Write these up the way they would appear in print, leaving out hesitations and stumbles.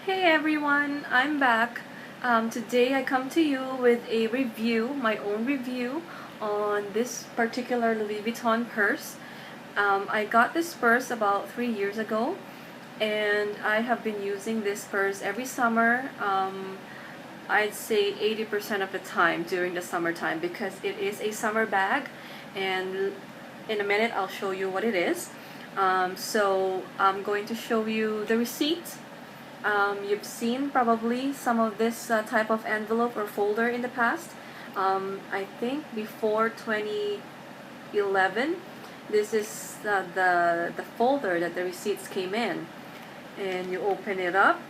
Hey everyone, I'm back. Today I come to you with a review, my own review on this particular Louis Vuitton purse. I got this purse about 3 years ago, and I have been using this purse every summer. I'd say 80% of the time during the summertime because it is a summer bag, and in a minute I'll show you what it is. So I'm going to show you the receipt. You've seen probably some of this type of envelope or folder in the past. I think before 2011, this is the folder that the receipts came in. And you open it up,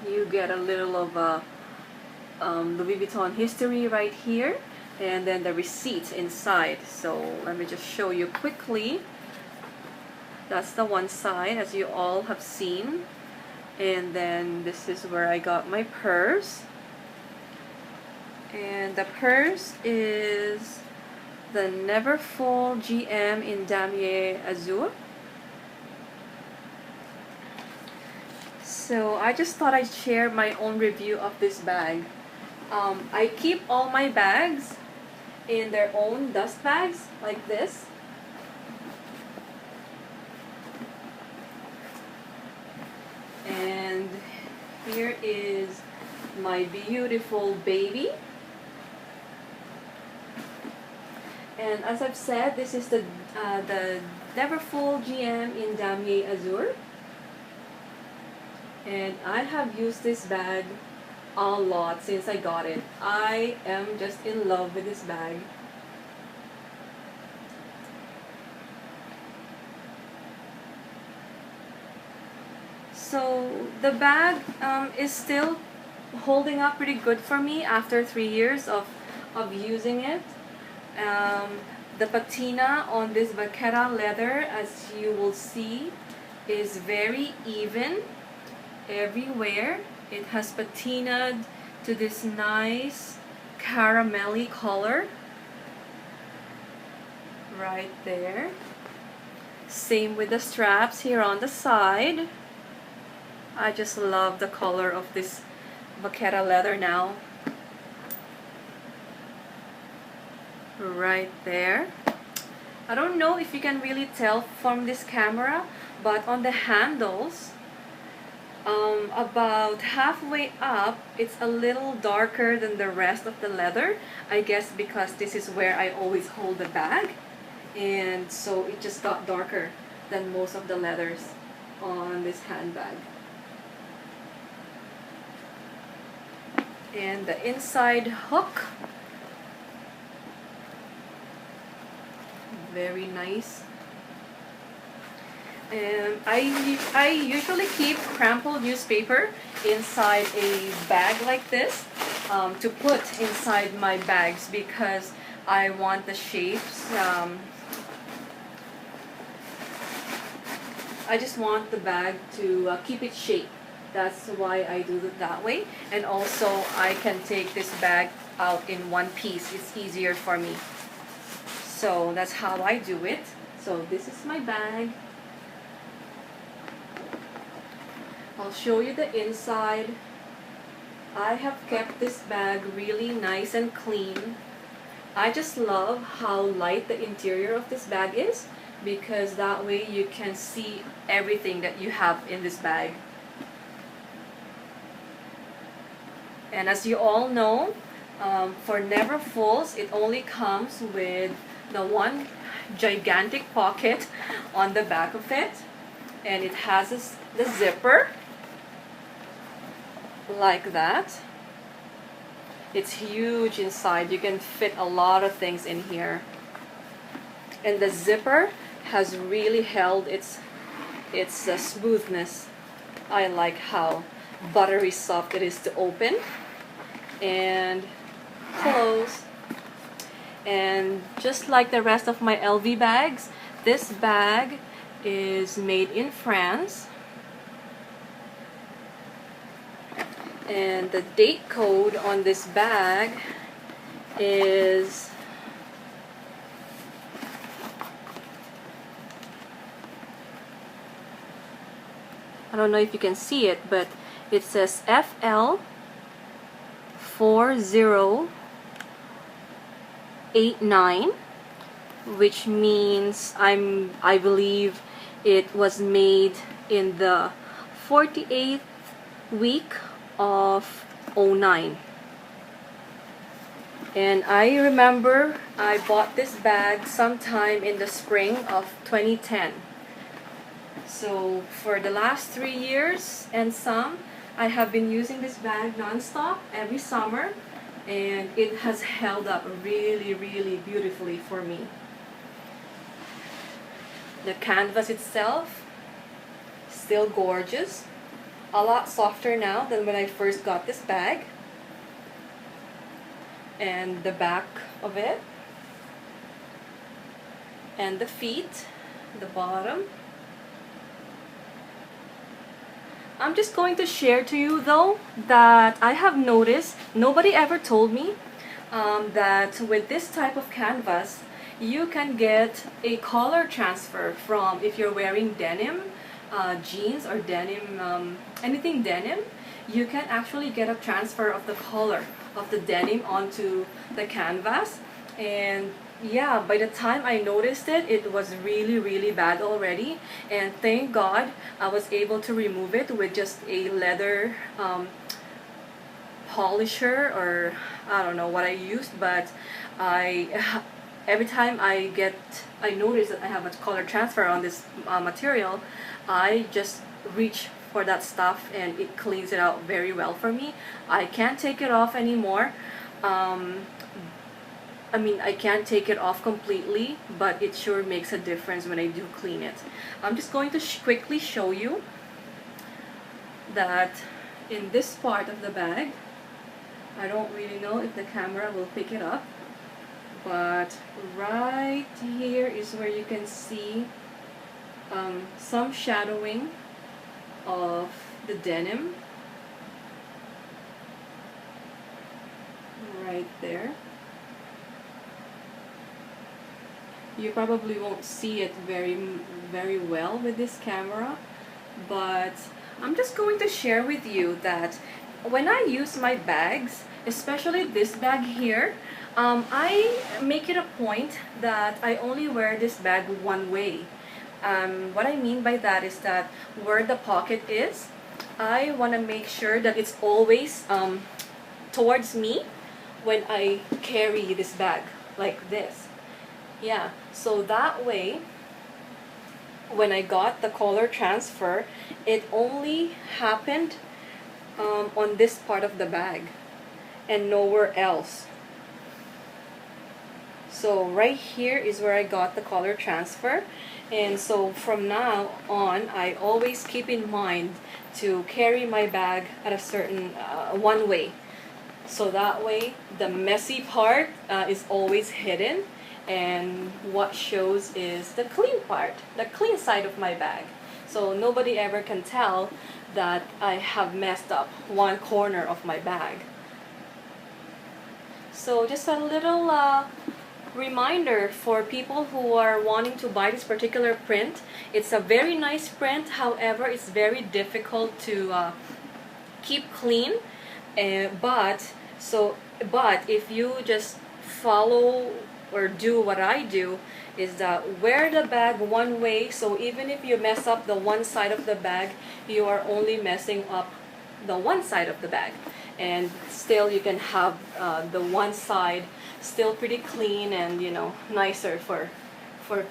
you get a little of Louis Vuitton history right here, and then the receipts inside. So let me just show you quickly. That's the one side, as you all have seen. And then this is where I got my purse, and the purse is the Neverfull GM in Damier Azur. So I just thought I'd share my own review of this bag. I keep all my bags in their own dust bags like this. And here is my beautiful baby. And as I've said, this is the Neverfull GM in Damier Azur. And I have used this bag a lot since I got it. I am just in love with this bag. So the bag is still holding up pretty good for me after 3 years of using it. The patina on this vaquera leather, as you will see, is very even everywhere. It has patinaed to this nice caramelly color right there. Same with the straps here on the side. I just love the color of this vaquera leather now. Right there. I don't know if you can really tell from this camera, but on the handles, about halfway up, it's a little darker than the rest of the leather. I guess because this is where I always hold the bag, and so it just got darker than most of the leathers on this handbag. And the inside hook, very nice. And I usually keep crumpled newspaper inside a bag like this to put inside my bags because I want the shapes. I just want the bag to keep its shape. That's why I do it that way. And also I can take this bag out in one piece. It's easier for me. So that's how I do it. So this is my bag. I'll show you the inside. I have kept this bag really nice and clean. I just love how light the interior of this bag is because that way you can see everything that you have in this bag. And as you all know, for Neverfulls, it only comes with the one gigantic pocket on the back of it, and it has the zipper like that. It's huge inside. You can fit a lot of things in here, and the zipper has really held its smoothness. I like how buttery soft it is to open and close. And just like the rest of my LV bags, this bag is made in France, and the date code on this bag is I don't know if you can see it, but it says FL 4089, which means I believe it was made in the 48th week of '09. And I remember I bought this bag sometime in the spring of 2010. So for the last 3 years and some, I have been using this bag non-stop every summer, and it has held up really, really beautifully for me. The canvas itself, still gorgeous, a lot softer now than when I first got this bag. And the back of it, and the feet, the bottom. I'm just going to share to you though that I have noticed, nobody ever told me that with this type of canvas you can get a color transfer from, if you're wearing denim, jeans or denim, anything denim, you can actually get a transfer of the color of the denim onto the canvas. And yeah, by the time I noticed it, it was really, really bad already, and thank God I was able to remove it with just a leather polisher, or I don't know what I used, but every time I notice that I have a color transfer on this material, I just reach for that stuff and it cleans it out very well for me. I can't take it off anymore. I mean, I can't take it off completely, but it sure makes a difference when I do clean it. I'm just going to quickly show you that in this part of the bag, I don't really know if the camera will pick it up, but right here is where you can see some shadowing of the denim right there. You probably won't see it very well with this camera, but I'm just going to share with you that when I use my bags, especially this bag here, I make it a point that I only wear this bag one way. What I mean by that is that where the pocket is, I want to make sure that it's always towards me when I carry this bag like this. Yeah, so that way when I got the color transfer, it only happened on this part of the bag and nowhere else. So right here is where I got the color transfer, and so from now on I always keep in mind to carry my bag at a certain one way, so that way the messy part is always hidden, and what shows is the clean part, the clean side of my bag. So nobody ever can tell that I have messed up one corner of my bag. So just a little reminder for people who are wanting to buy this particular print. It's a very nice print, however it's very difficult to keep clean, but if you just follow or do what I do, is that wear the bag one way, so even if you mess up the one side of the bag, you are only messing up the one side of the bag, and still you can have the one side still pretty clean and, you know, nicer for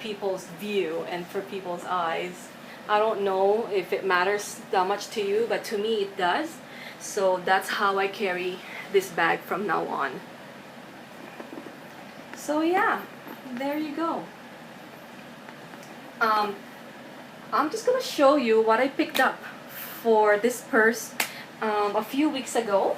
people's view and for people's eyes. I don't know if it matters that much to you, but to me it does. So that's how I carry this bag from now on. So yeah, there you go. I'm just gonna show you what I picked up for this purse a few weeks ago.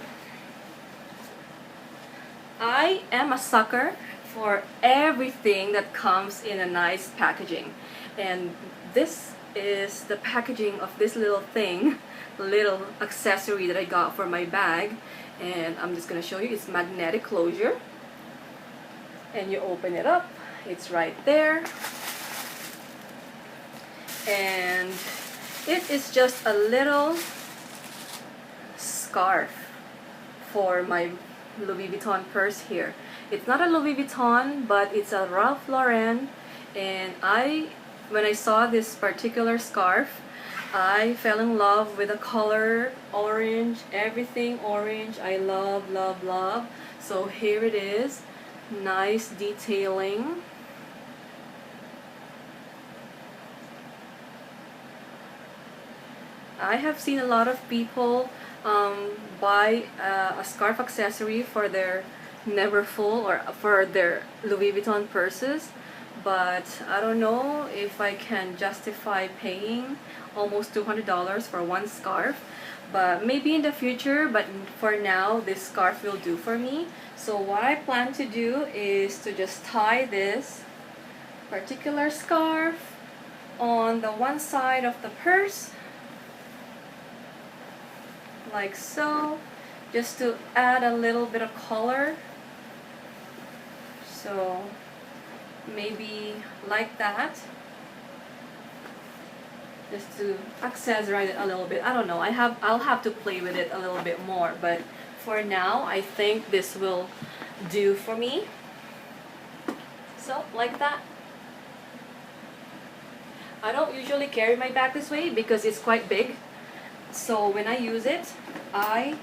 I am a sucker for everything that comes in a nice packaging, and this is the packaging of this little thing, little accessory that I got for my bag, and I'm just gonna show you. It's magnetic closure, and you open it up, it's right there, and It is just a little scarf for my Louis Vuitton purse here. It's not a Louis Vuitton, but it's a Ralph Lauren, and when I saw this particular scarf, I fell in love with the color, orange, everything orange. I love, love, love. So here it is, nice detailing. I have seen a lot of people buy a scarf accessory for their Neverfull or for their Louis Vuitton purses, but I don't know if I can justify paying almost $200 for one scarf. But maybe in the future, but for now this scarf will do for me. So what I plan to do is to just tie this particular scarf on the one side of the purse, like so, just to add a little bit of color. So maybe like that, just to accessorize it a little bit. I don't know, I'll have to play with it a little bit more, but for now I think this will do for me. So like that. I don't usually carry my bag this way because it's quite big. So when I use it, I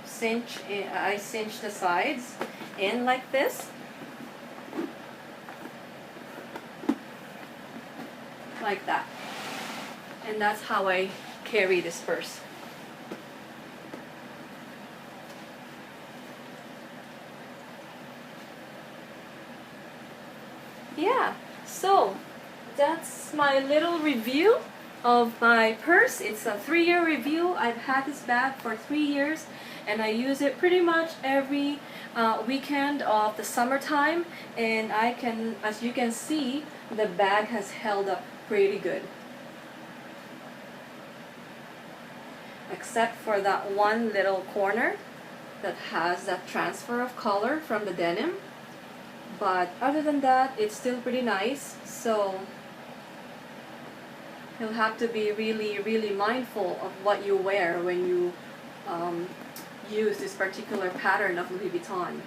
cinch the sides in like this, like that, and that's how I carry this purse. Yeah, so that's my little review of my purse. It's a 3-year review. I've had this bag for 3 years and I use it pretty much every weekend of the summertime, and as you can see, the bag has held up pretty good, except for that one little corner that has that transfer of color from the denim. But other than that, it's still pretty nice. So you'll have to be really, really mindful of what you wear when you use this particular pattern of Louis Vuitton.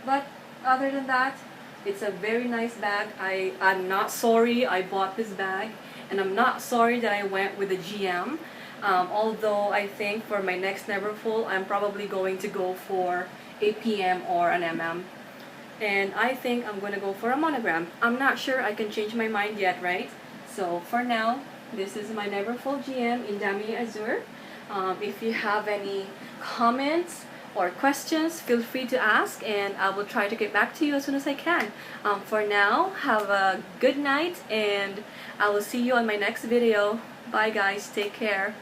But other than that, it's a very nice bag. I'm not sorry I bought this bag, and I'm not sorry that I went with the GM. Although I think for my next Neverfull, I'm probably going to go for a PM or an MM. And I think I'm going to go for a monogram. I'm not sure, I can change my mind yet, right? So for now, this is my Neverfull GM in Damier Azur. If you have any comments or questions, feel free to ask and I will try to get back to you as soon as I can. For now, have a good night and I will see you on my next video. Bye guys, take care.